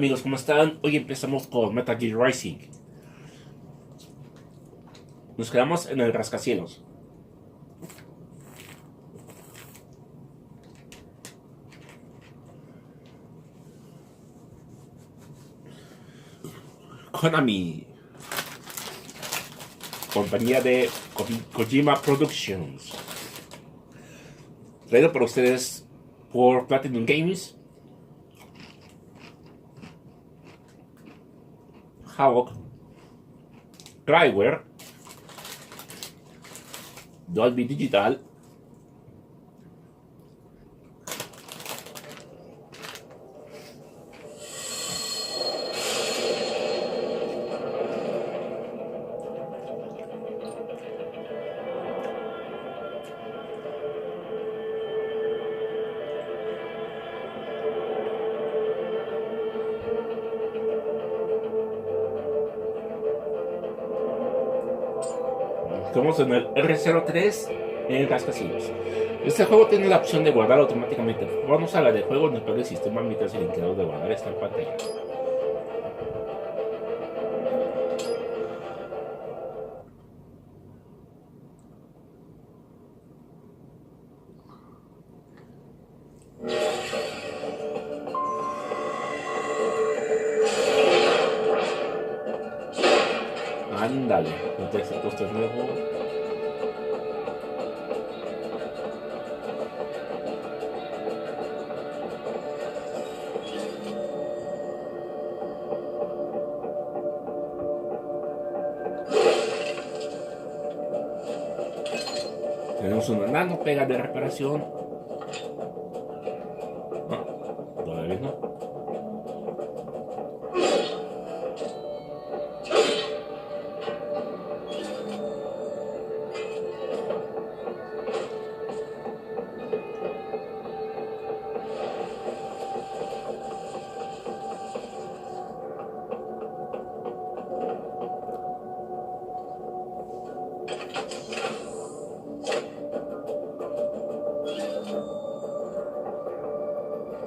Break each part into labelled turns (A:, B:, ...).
A: amigos, ¿cómo están? Hoy empezamos con Metal Gear Rising. Nos quedamos en el Rascacielos. Konami, compañía de Kojima Productions, traído por ustedes por Platinum Games, Havoc, Cryware, Dolby Digital, estamos en el R-03 en Rascacielos. Este juego tiene la opción de guardar automáticamente. Vamos a la de juego, nos pone el sistema mientras el indicador de guardar está en pantalla. Ándale, el texto puesto es nuevo. Tenemos una nano pega de reparación. No, todavía no.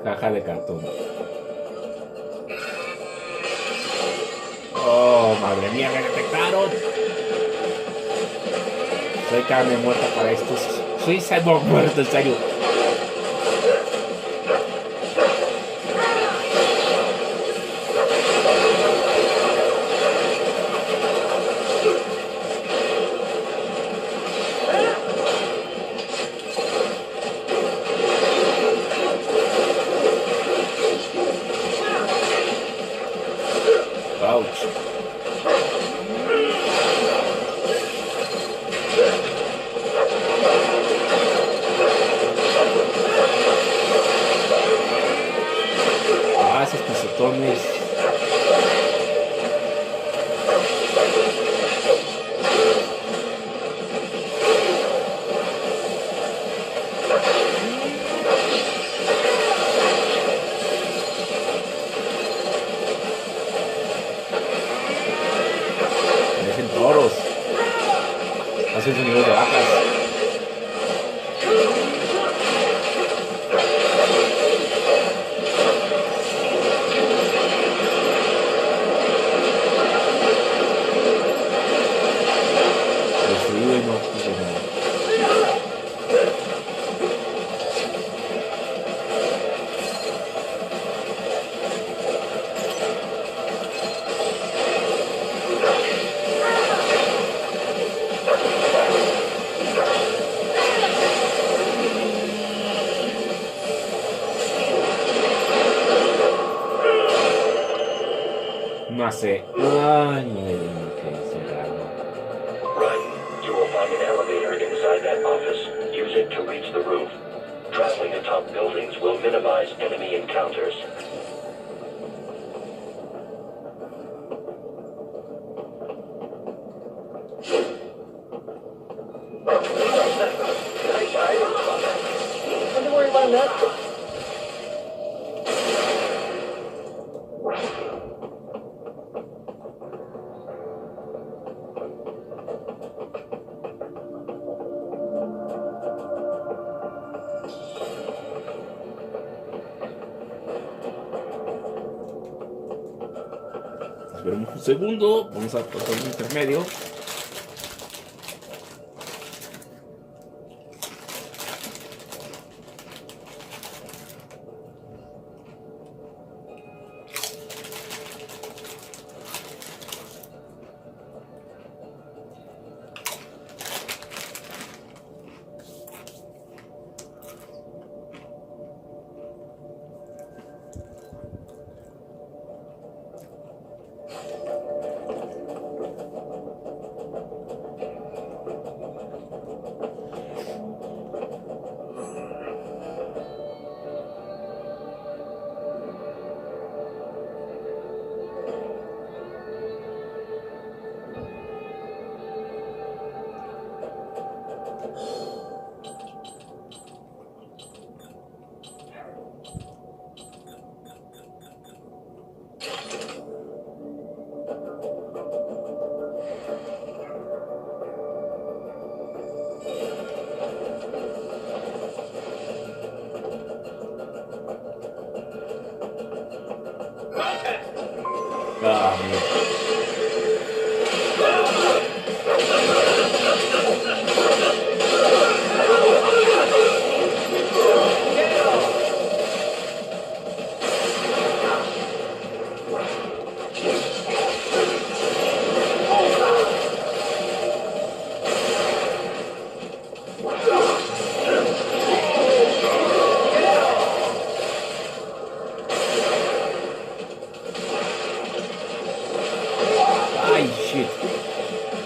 A: Caja de cartón. Oh, madre mía, me detectaron. Soy carne muerta para estos. Soy cyborg muerto, en serio. Esos pisetones. Parecen toros. Hacen sonidos de vacas. No hace años que se grabó.
B: Right. You will find an elevator inside that office. Use it to reach the roof. Traveling atop buildings will minimize enemy encounters.
C: Don't worry about that.
A: Esperemos un segundo. Vamos a pasar un intermedio.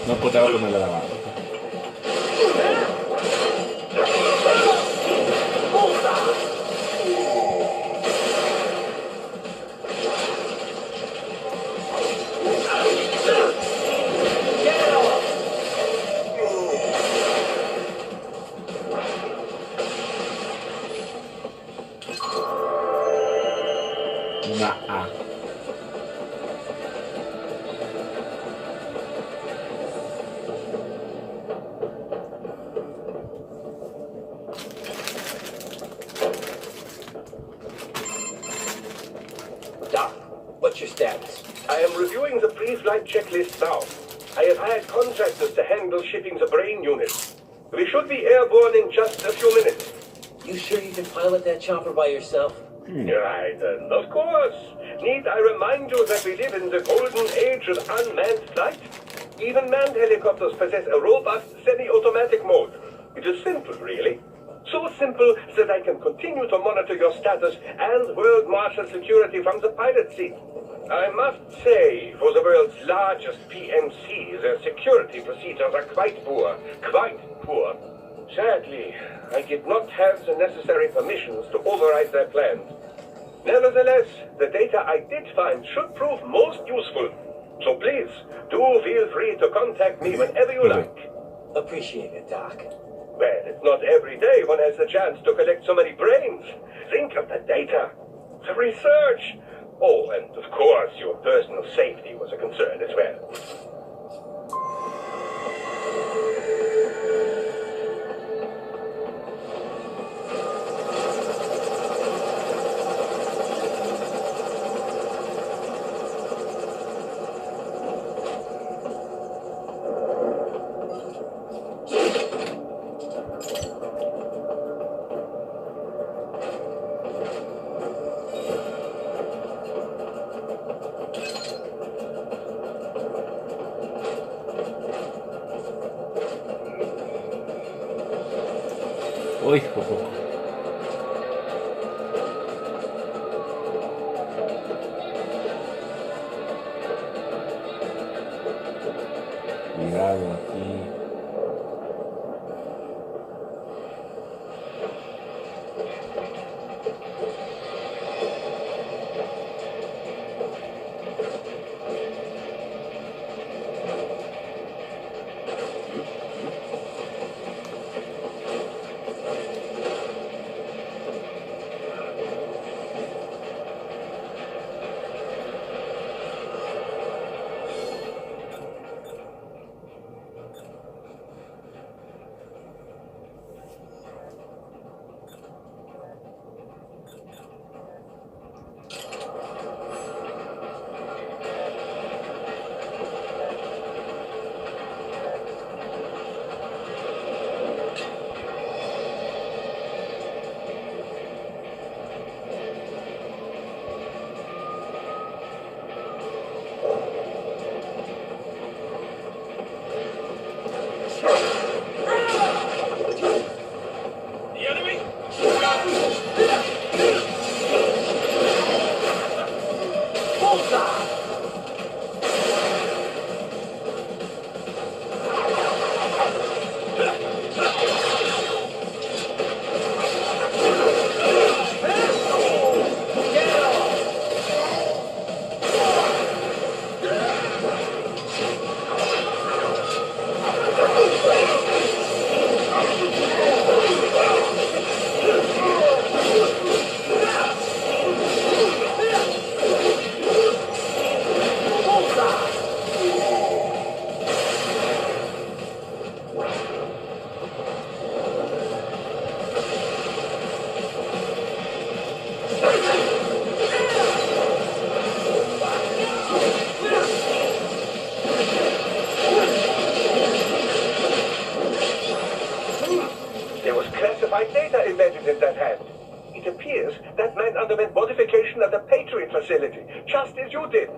A: No encontraba como la daba. Una A.
C: What's your status?
D: I am reviewing the pre-flight checklist now. I have hired contractors to handle shipping the brain unit. We should be airborne in just a few minutes.
C: You sure you can pilot that chopper by yourself?
D: Raiden, of course. Need I remind you that we live in the golden age of unmanned flight? Even manned helicopters possess a robust semi-automatic mode. It is simple, really. So simple that I can continue to monitor your status and world marshal security from the pilot seat. I must say, for the world's largest PMC, their security procedures are quite poor. Quite poor. Sadly, I did not have the necessary permissions to override their plans. Nevertheless, the data I did find should prove most useful. So please, do feel free to contact me whenever you like.
C: Appreciate it, Doc.
D: Well, it's not every day one has the chance to collect so many brains. Think of the data, the research. Oh, and of course, your personal safety was a concern as well.
A: Uy, por poco. Cuidado aquí.
D: There was classified data embedded in that hand. It appears that man underwent modification at the Patriot facility, just as you did.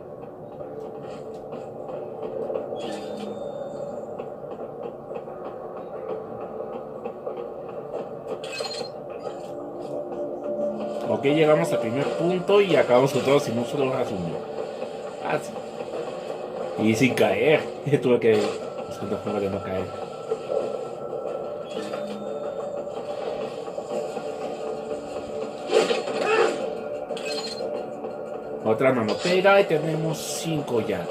A: Ok, llegamos al primer punto y acabamos con todo sin un solo resumen. Ah, sí. Y sin caer. Tuve que buscar una forma de no caer. Otra manopera y tenemos 5 ya.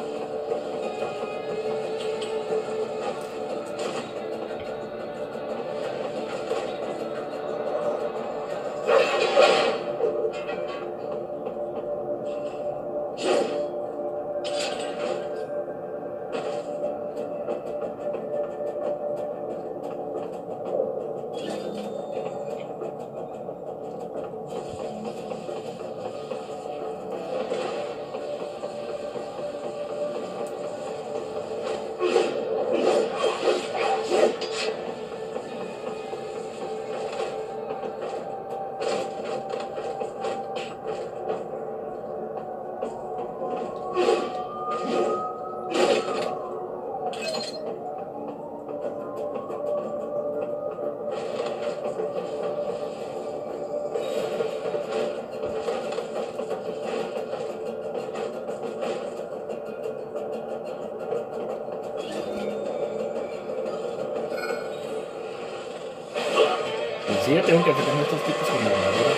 A: Sí, yo tengo que enfrentarme a estos tipos con la armadura.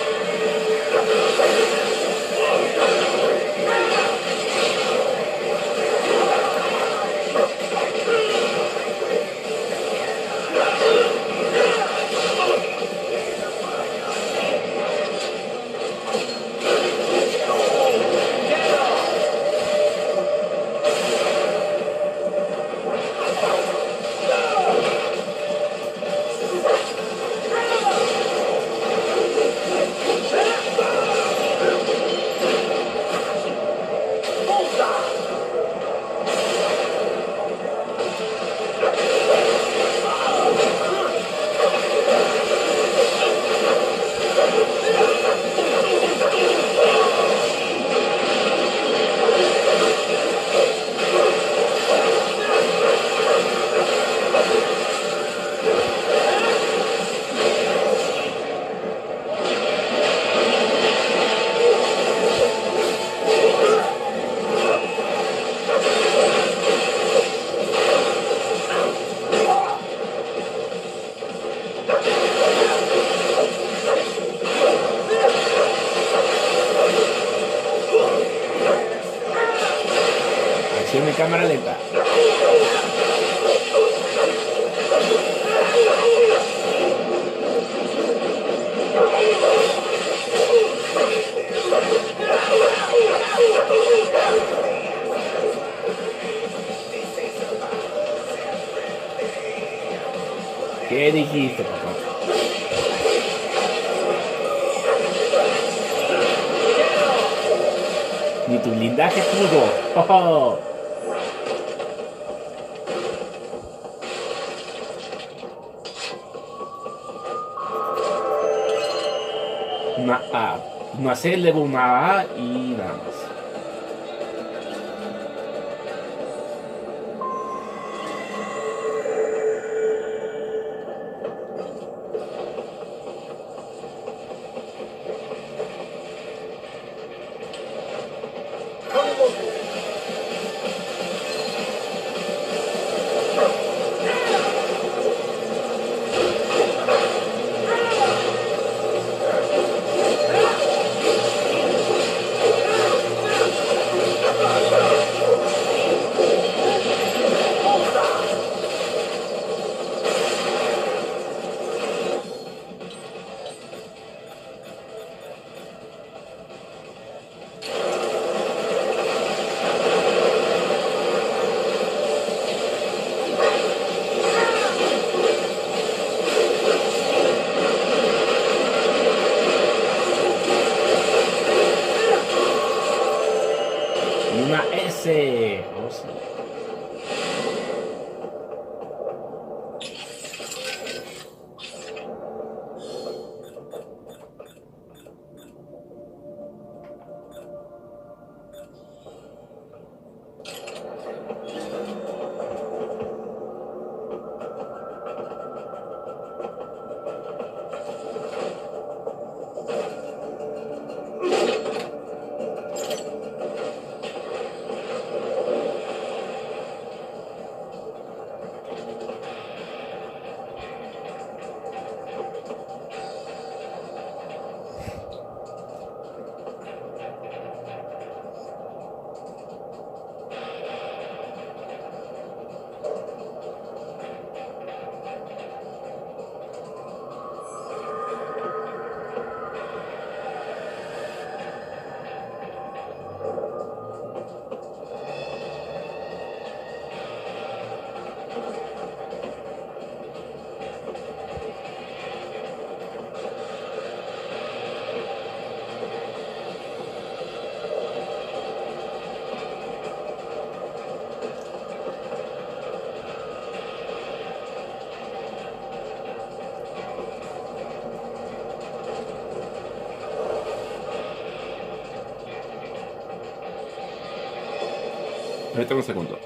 A: Acción en cámara lenta. ¿Qué dijiste, papá? Ni tu blindaje pudo. ¡Oh! Una A. Una C, luego una A y nada más. ese... Oh, sí. Ahorita un segundo.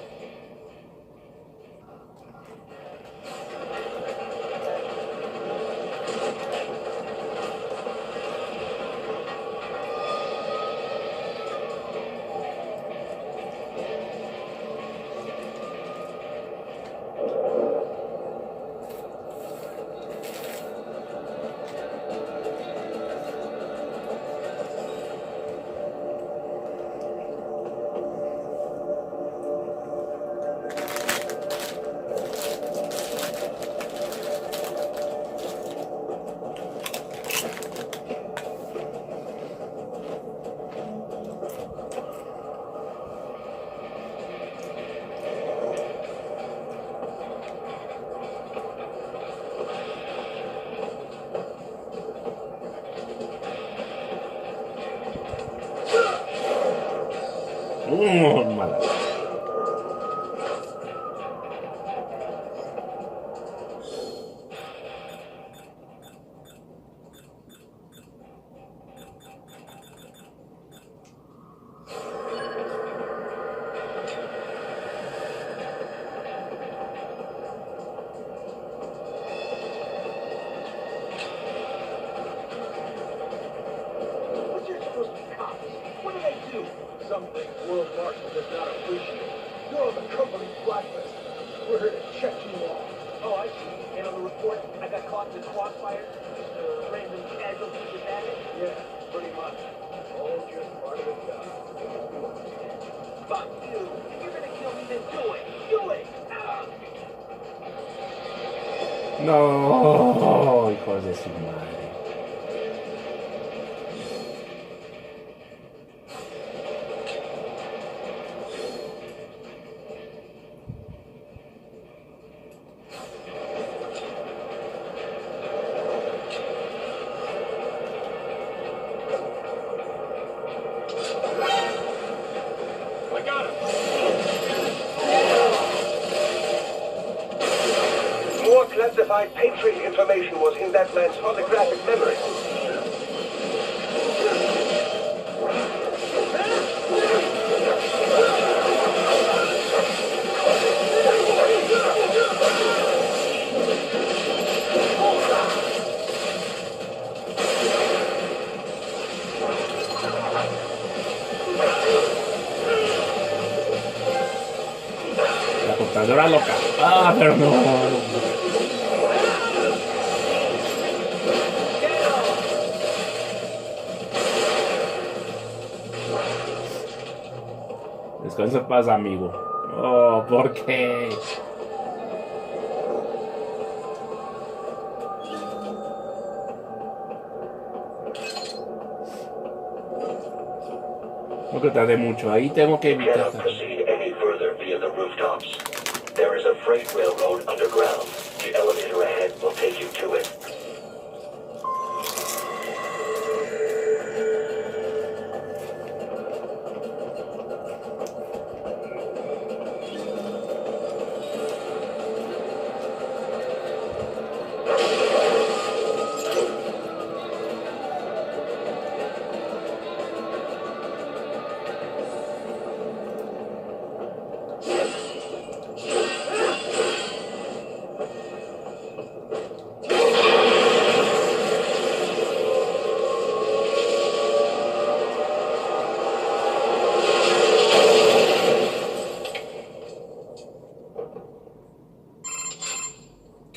A: Mala.
E: Something World Marshal does not appreciate. You're on the company's blacklist. We're here to check you off. Oh, I see. And on the report, I got caught in the crossfire. Random casualties of that? Yeah, pretty much. All just part of the job. Fuck you. If you're gonna kill me, then do it. Do it! Ah!
A: No, hijos de su madre.
D: Classified Patriot information was in that man's holographic memory.
A: La computadora loca. Ah, pero no. Descansa en paz, amigo. Oh, ¿por qué? No que tardé mucho. Ahí tengo que evitar.
B: Cannot proceed any further via the rooftops. There is a freight railroad underground. The elevator ahead will take you to it.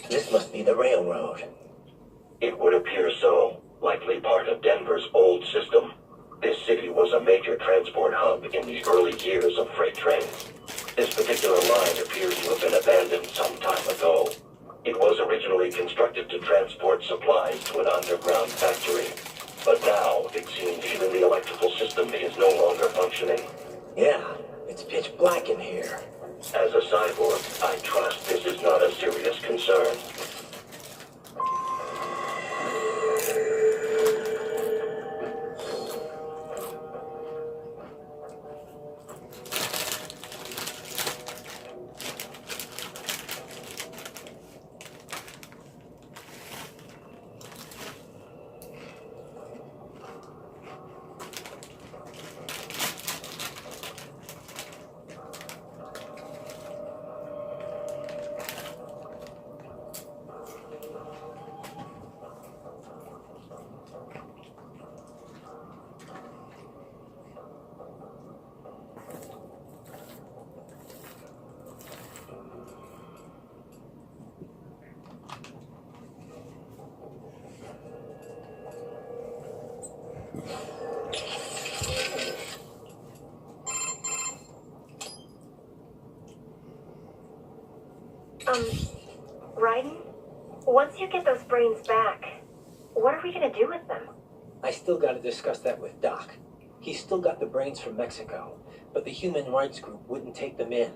C: This must be the railroad.
B: It would appear so, likely part of Denver's old system. This city was a major transport hub in the early years of freight trains. This particular line appears to have been abandoned some time ago. It was originally constructed to transport supplies to an underground factory. But now, it seems even the electrical system is no longer functioning.
C: Yeah, it's pitch black in here.
B: As a cyborg, I trust this is not a serious concern.
F: Raiden? Once you get those brains back, what are we gonna do with them?
C: I still gotta discuss that with Doc. He's still got the brains from Mexico, but the human rights group wouldn't take them in.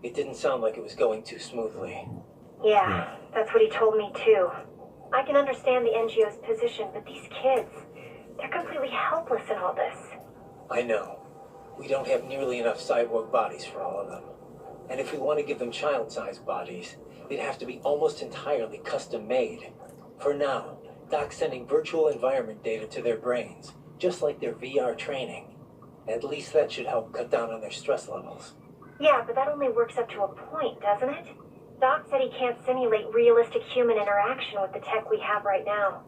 C: It didn't sound like it was going too smoothly.
F: Yeah, that's what he told me too. I can understand the NGO's position, but these kids, they're completely helpless in all this.
C: I know. We don't have nearly enough cyborg bodies for all of them. And if we want to give them child-sized bodies, they'd have to be almost entirely custom-made. For now, Doc's sending virtual environment data to their brains, just like their VR training. At least that should help cut down on their stress levels.
F: Yeah, but that only works up to a point, doesn't it? Doc said he can't simulate realistic human interaction with the tech we have right now.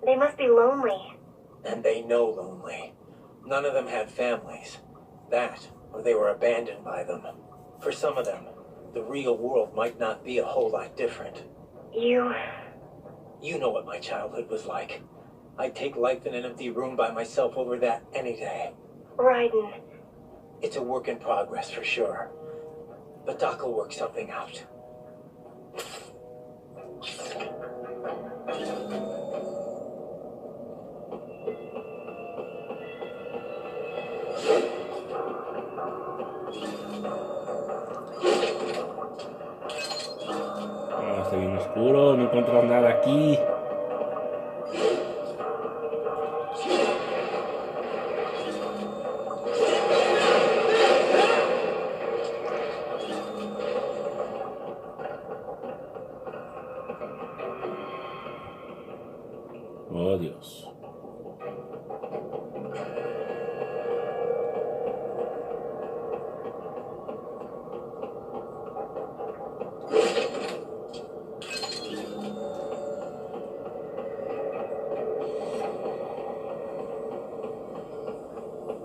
F: They must be lonely.
C: And they know lonely. None of them had families. That, or they were abandoned by them. For some of them, the real world might not be a whole lot different.
F: You
C: know what my childhood was like. I'd take life in an empty room by myself over that any day.
F: Raiden.
C: It's a work in progress for sure. But Doc will work something out.
A: Está bien oscuro, no encuentro nada aquí. Oh, Dios.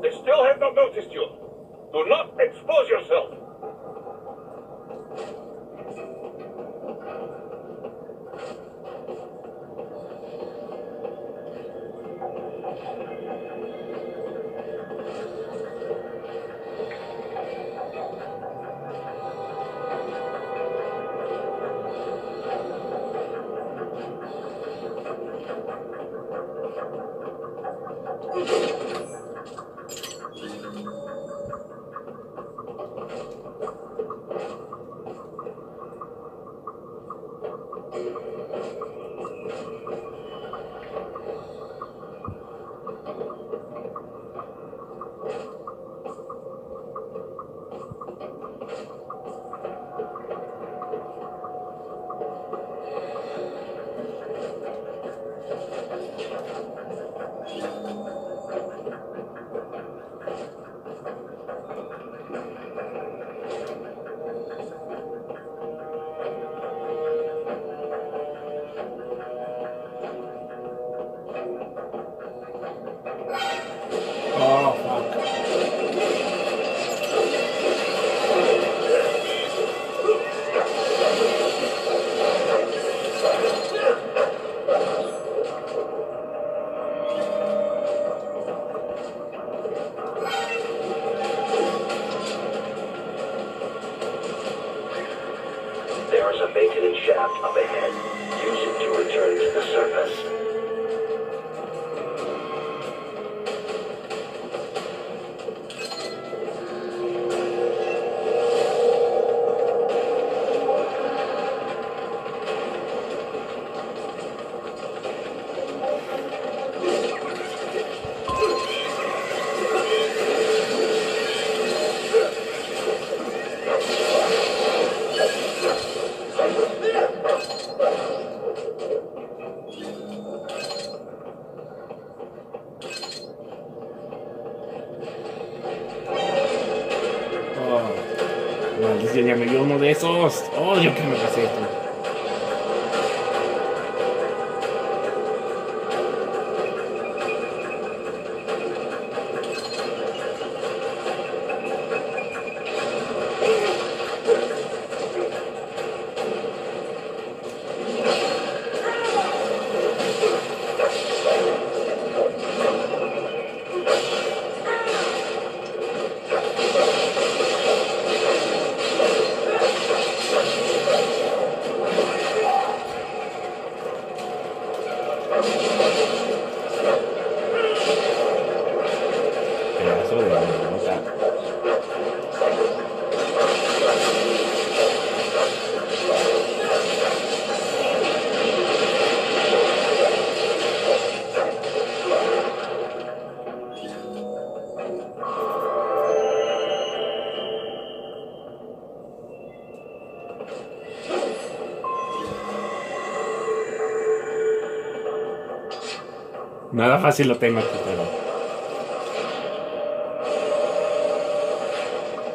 D: They still have not noticed you. Do not expose yourself.
A: yo ya me dio uno de esos. Odio que me pase esto. Nada fácil lo tengo aquí, pero...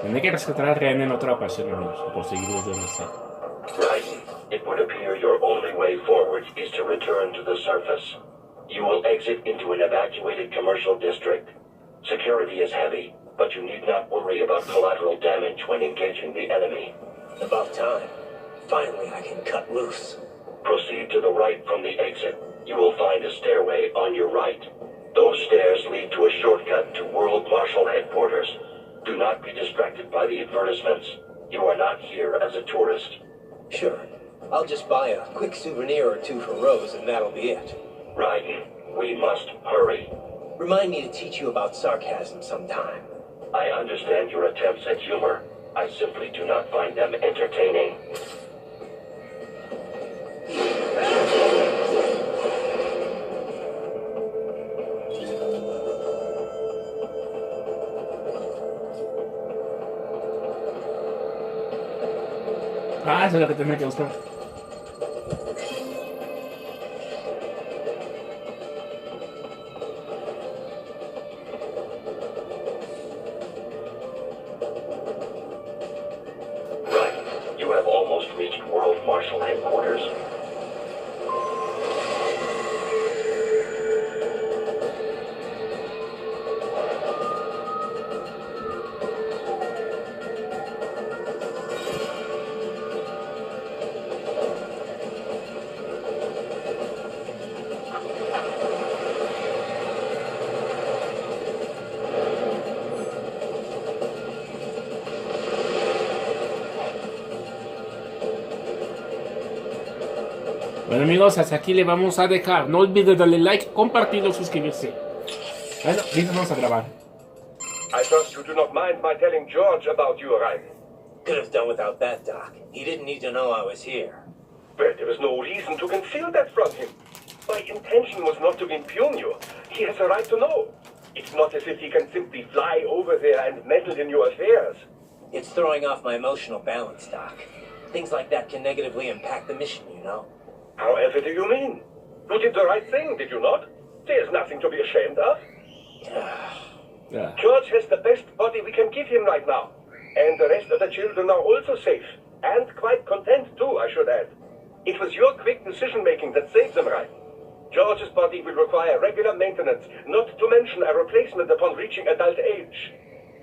A: Tendré que rescatar a Raiden en otra ocasión, amigos, por seguirlos de donde está.
B: Raiden, it would appear your only way forward is to return to the surface. You will exit into an evacuated commercial district. Security is heavy, but you need not worry about collateral damage when engaging the enemy.
C: About time. Finally, I can cut loose.
B: Proceed to the right from the exit. You will find a stairway on your right. Those stairs lead to a shortcut to World Marshal Headquarters. Do not be distracted by the advertisements. You are not here as a tourist.
C: Sure. I'll just buy a quick souvenir or two for Rose, and that'll be it.
B: Raiden, we must hurry.
C: Remind me to teach you about sarcasm sometime.
B: I understand your attempts at humor. I simply do not find them entertaining.
A: Ah, eso es lo que tenía que buscar.
B: Right. You have almost reached World Marshal Headquarters.
A: Bueno amigos, hasta aquí le vamos a dejar. No olviden darle like, compartirlo, suscribirse. Bueno, listo, vamos a grabar.
D: I trust you do not mind my telling George about you, Raiden.
C: Could have done without that, Doc. He didn't need to know I was here.
D: But there was no reason to conceal that from him. My intention was not to impugn you. He has a right to know. It's not as if he can simply fly over there and meddle in your affairs.
C: It's throwing off my emotional balance, Doc. Things like that can negatively impact the mission, you know?
D: However do you mean? You did the right thing, did you not? There's nothing to be ashamed of.
A: Yeah.
D: George has the best body we can give him right now. And the rest of the children are also safe. And quite content too, I should add. It was your quick decision-making that saved them, right? George's body will require regular maintenance, not to mention a replacement upon reaching adult age.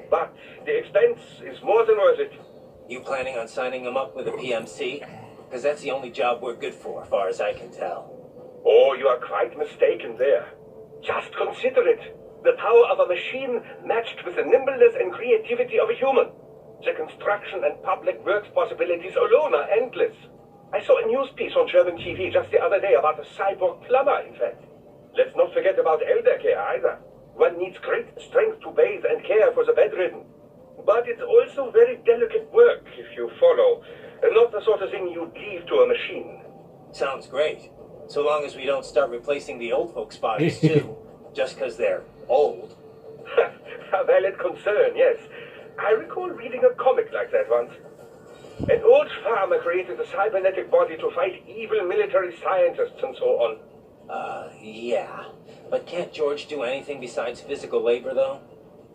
D: But the expense is more than worth it.
C: You planning on signing him up with a PMC? Because that's the only job we're good for, as far as I can tell.
D: Oh, you are quite mistaken there. Just consider it. The power of a machine matched with the nimbleness and creativity of a human. The construction and public works possibilities alone are endless. I saw a news piece on German TV just the other day about a cyborg plumber, in fact. Let's not forget about elder care either. One needs great strength to bathe and care for the bedridden. But it's also very delicate work, if you follow. Not the sort of thing you'd leave to a machine.
C: Sounds great. So long as we don't start replacing the old folks' bodies, too. Just because they're old.
D: A valid concern, yes. I recall reading a comic like that once. An old farmer created a cybernetic body to fight evil military scientists and so on.
C: Yeah. But can't George do anything besides physical labor, though?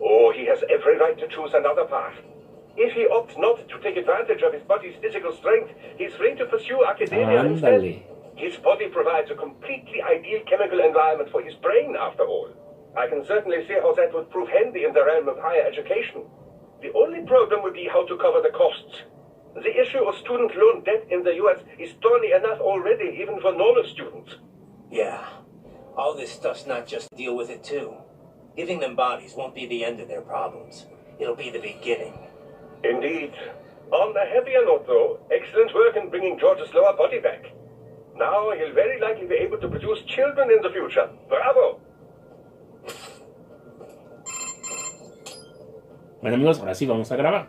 D: Oh, he has every right to choose another path. If he opts not to take advantage of his body's physical strength, he's free to pursue academia instead.
A: Ándale.
D: His body provides a completely ideal chemical environment for his brain, after all. I can certainly see how that would prove handy in the realm of higher education. The only problem would be how to cover the costs. The issue of student loan debt in the US is thorny enough already, even for normal students.
C: Yeah. All this stuff's not just deal with it too. Giving them bodies won't be the end of their problems. It'll be the beginning.
D: Indeed. On a heavier note, though, excellent work in bringing George's lower body back. Now he'll very likely be able to produce children in the future. Bravo!
A: Bueno amigos, ahora sí vamos a grabar.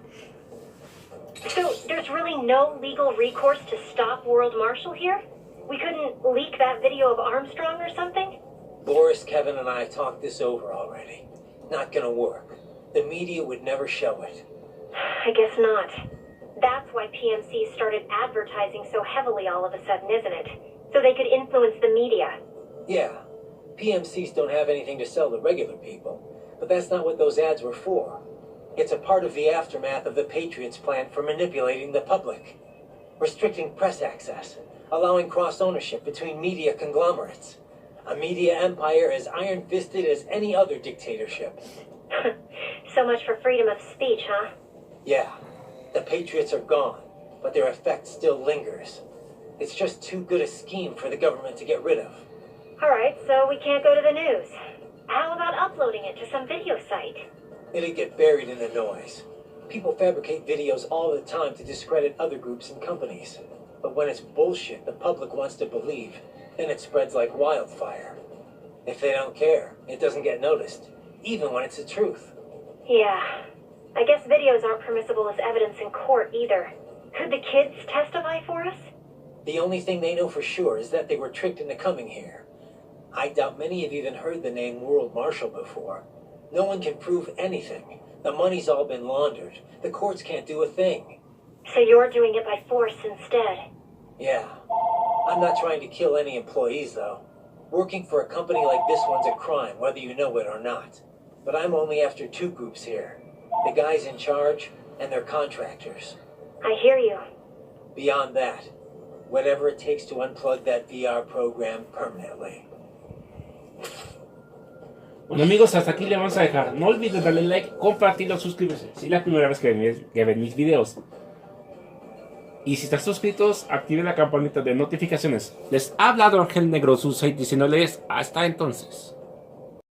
F: So, there's really no legal recourse to stop World Marshal here? We couldn't leak that video of Armstrong or something?
C: Boris, Kevin, and I talked this over already. Not gonna work. The media would never show it.
F: I guess not. That's why PMC started advertising so heavily all of a sudden, isn't it? So they could influence the media.
C: Yeah. PMCs don't have anything to sell to regular people, but that's not what those ads were for. It's a part of the aftermath of the Patriots' plan for manipulating the public. Restricting press access, allowing cross-ownership between media conglomerates. A media empire as iron-fisted as any other dictatorship.
F: So much for freedom of speech, huh?
C: Yeah, the Patriots are gone, but their effect still lingers. It's just too good a scheme for the government to get rid of.
F: Alright, so we can't go to the news. How about uploading it to some video site?
C: It'd get buried in the noise. People fabricate videos all the time to discredit other groups and companies. But when it's bullshit the public wants to believe, then it spreads like wildfire. If they don't care, it doesn't get noticed, even when it's the truth.
F: Yeah. I guess videos aren't permissible as evidence in court either. Could the kids testify for us?
C: The only thing they know for sure is that they were tricked into coming here. I doubt many have even heard the name World Marshal before. No one can prove anything. The money's all been laundered. The courts can't do a thing.
F: So you're doing it by force instead?
C: Yeah. I'm not trying to kill any employees, though. Working for a company like this one's a crime, whether you know it or not. But I'm only after two groups here. The guys in charge and their contractors.
F: I hear you.
C: Beyond that, whatever it takes to unplug that VR program permanently.
A: Bueno amigos, hasta aquí le vamos a dejar. No olviden darle like, compartirlo, suscribirse si es la primera vez que ven mis videos. Y si están suscritos, activen la campanita de notificaciones. Les ha hablado Ángel Negro Suicide diciéndoles hasta entonces.